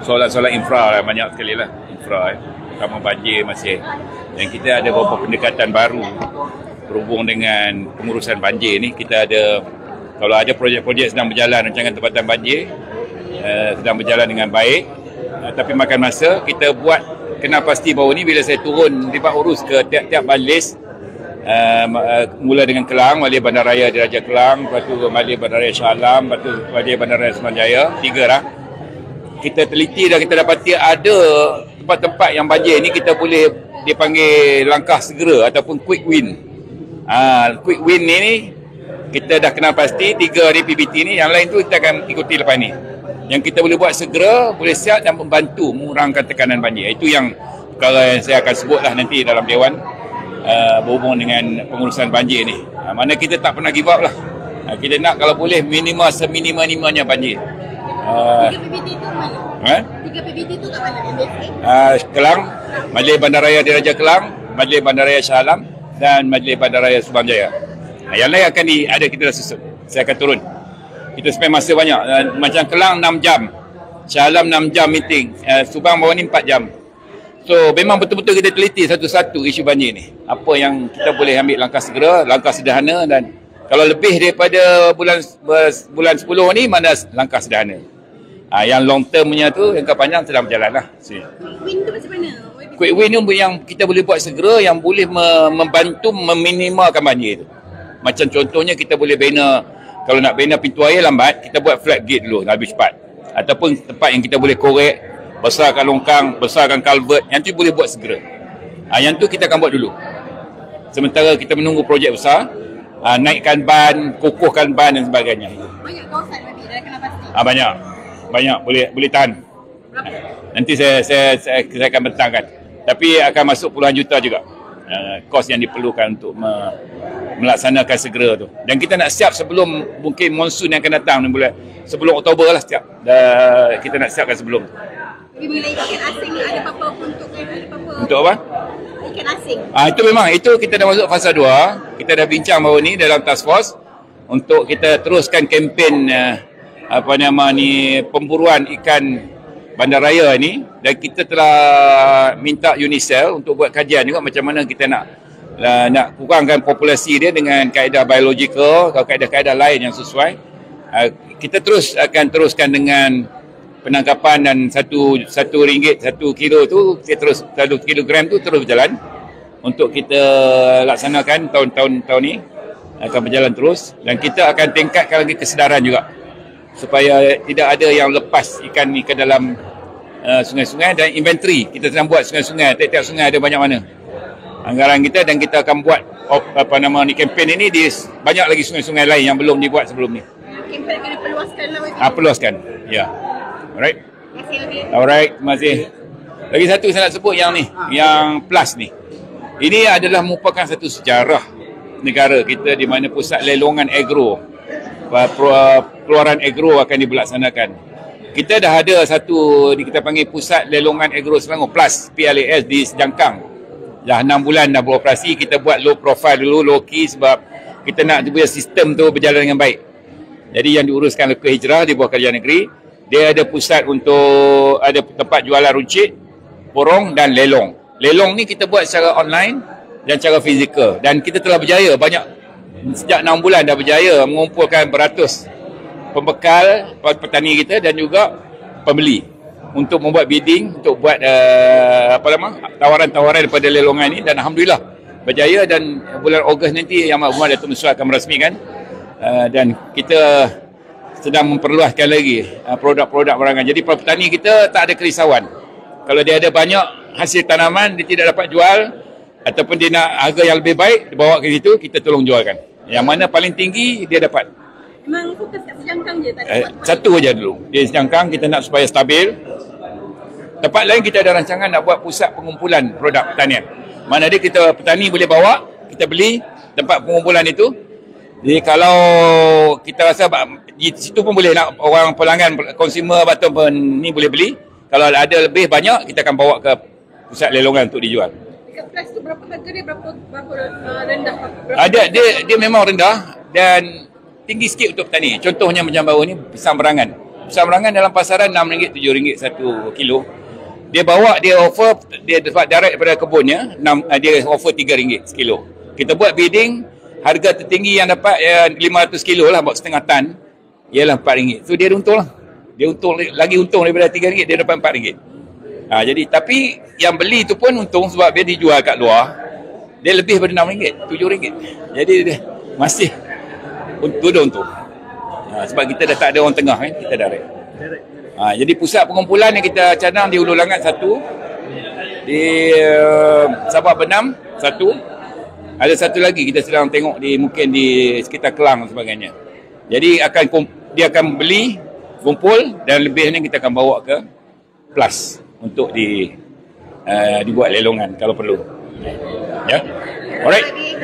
soalan-soalan infra lah, banyak sekali lah infra terutama banjir masih. Dan kita ada beberapa pendekatan baru berhubung dengan pengurusan banjir ni. Kita ada, kalau ada projek-projek sedang berjalan, rancangan tempatan banjir sedang berjalan dengan baik, tapi makan masa. Kita buat kena pasti bahawa ni bila saya turun libat urus ke tiap-tiap majlis, mula dengan Kelang, Majlis Bandaraya Diraja Kelang, lepas tu Majlis Bandaraya Shah Alam, lepas tu Majlis Bandaraya Semenanjaya, 3 lah. Kita teliti dan kita dapati ada tempat-tempat yang banjir ni kita boleh dipanggil langkah segera ataupun quick win. Quick win ni kita dah kenal pasti 3 di PBT ni, yang lain tu kita akan ikuti lepas ni. Yang kita boleh buat segera, boleh siap dan membantu mengurangkan tekanan banjir. Itu yang perkara yang saya akan sebutlah nanti dalam Dewan berhubung dengan pengurusan banjir ni. Mana kita tak pernah give up lah. Kita nak kalau boleh minimal seminima-minimanya banjir. 3 PBT tu mana? 3 PBT tu kat mana? Kelang, Majlis Bandaraya Diraja Kelang, Majlis Bandaraya Shah Alam dan Majlis Bandaraya Semenanjaya. Yang lain akan ada, kita dah susun. Saya akan turun. Kita spend masa banyak. Macam Kelang 6 jam, Shah Alam 6 jam meeting, Subang bawah ni 4 jam. So memang betul-betul kita teliti satu-satu isu banjir ni. Apa yang kita boleh ambil langkah segera, langkah sederhana, dan kalau lebih daripada bulan 10 ni, mana langkah sederhana. Yang long termnya tu, yang panjang sedang berjalan lah. Quick win tu macam mana? Quick win tu yang kita boleh buat segera, yang boleh membantu meminimalkan banjir tu. Macam contohnya kita boleh bina, kalau nak bina pintu air lambat, kita buat floodgate dulu, lebih cepat. Ataupun tempat yang kita boleh korek, besarkan longkang, besarkan culvert, yang tu boleh buat segera. Yang tu kita akan buat dulu. Sementara kita menunggu projek besar, naikkan ban, kukuhkan ban dan sebagainya. Banyak kawasan lagi dah kena pasti. Banyak boleh tahan. Nanti saya akan bentangkan. Tapi akan masuk puluhan juta juga kos yang diperlukan untuk melaksanakan segera tu. Dan kita nak siap sebelum mungkin monsun yang akan datang sebelum Oktober lah siap. Kita nak siapkan sebelum tu. Tapi bila ikan asing ni ada apa-apa peruntukan, ada apa-apa? Untuk apa? Ikan asing. Itu memang, itu kita dah masuk fasa 2. Kita dah bincang baru ni dalam task force untuk kita teruskan kempen pemburuan ikan bandaraya ni, dan kita telah minta UNICEF untuk buat kajian juga macam mana kita nak kurangkan populasi dia dengan kaedah biologikal atau kaedah-kaedah lain yang sesuai. Kita akan teruskan dengan penangkapan, dan RM1 1 kilo tu, kita terus 1 kilogram tu terus berjalan untuk kita laksanakan tahun ni, akan berjalan terus. Dan kita akan tingkatkan lagi kesedaran juga supaya tidak ada yang lepas ikan ni ke dalam sungai-sungai, dan inventory kita sedang buat sungai-sungai, tiap-tiap sungai ada banyak mana anggaran kita, dan kita akan buat kempen ini di banyak lagi sungai-sungai lain yang belum dibuat sebelum ni. Kempen kena perluaskan lah. Perluaskan, ya. Alright. Terima kasih lagi. Alright, terima kasih. Lagi satu saya nak sebut yang ni, yang plus ni. Ini adalah merupakan satu sejarah negara kita di mana pusat lelongan agro, keluaran agro akan dilaksanakan. Kita dah ada satu, kita panggil Pusat Lelongan Agro Selangor Plus, PLAS di Sejangkang. Dah 6 bulan dah beroperasi. Kita buat low profile dulu, low key, sebab kita nak dia punya sistem tu berjalan dengan baik. Jadi yang diuruskan oleh Hijrah di bawah Kerajaan Negeri, dia ada pusat untuk, ada tempat jualan runcit, porong dan lelong. Lelong ni kita buat secara online dan secara fizikal. Dan kita telah berjaya banyak, sejak 6 bulan dah berjaya mengumpulkan beratus pembekal petani kita dan juga pembeli untuk membuat bidding, untuk buat tawaran-tawaran daripada lelongan ini, dan alhamdulillah berjaya. Dan bulan Ogos nanti Yang Maha Datuk Menteri akan merasmikan, dan kita sedang memperluaskan lagi produk-produk barangan. Jadi petani kita tak ada kerisauan. Kalau dia ada banyak hasil tanaman, dia tidak dapat jual ataupun dia nak harga yang lebih baik, dia bawa ke situ, kita tolong jualkan. Yang mana paling tinggi dia dapat. Memang fokus kat Sejangkang je? Tak ada satu aja dulu. Di Sejangkang kita nak supaya stabil. Tempat lain kita ada rancangan nak buat pusat pengumpulan produk pertanian. Mana dia kita petani boleh bawa, kita beli tempat pengumpulan itu. Jadi kalau kita rasa di situ pun boleh nak orang pelanggan, consumer atau ni boleh beli. Kalau ada lebih banyak, kita akan bawa ke pusat lelongan untuk dijual. Dekat plus tu berapa harga dia, berapa rendah? Dia memang rendah dan tinggi sikit untuk petani. Contohnya macam baru ni pisang berangan. Samrangan dalam pasaran RM6, RM7 1 kilo. Dia bawa, dia offer, dia dapat direct daripada kebunnya, dia offer RM3 sekilo. Kita buat bidding, harga tertinggi yang dapat 500 kilo lah, buat setengah tan, ialah RM4. So dia untung lah. Dia untung, lagi untung daripada RM3, dia dapat RM4. Jadi, tapi yang beli tu pun untung sebab dia dijual kat luar, dia lebih daripada RM6, RM7. Jadi dia masih untung. Sebab kita dah tak ada orang tengah kan, kita direct. Jadi pusat pengumpulan yang kita cadang di Hulu Langat 1, di Sabah Benam 1, ada satu lagi kita sedang tengok mungkin di sekitar Kelang dan sebagainya. Jadi dia akan beli, kumpul, dan lebihnya kita akan bawa ke Plus untuk dibuat lelongan kalau perlu. Ya. Alright.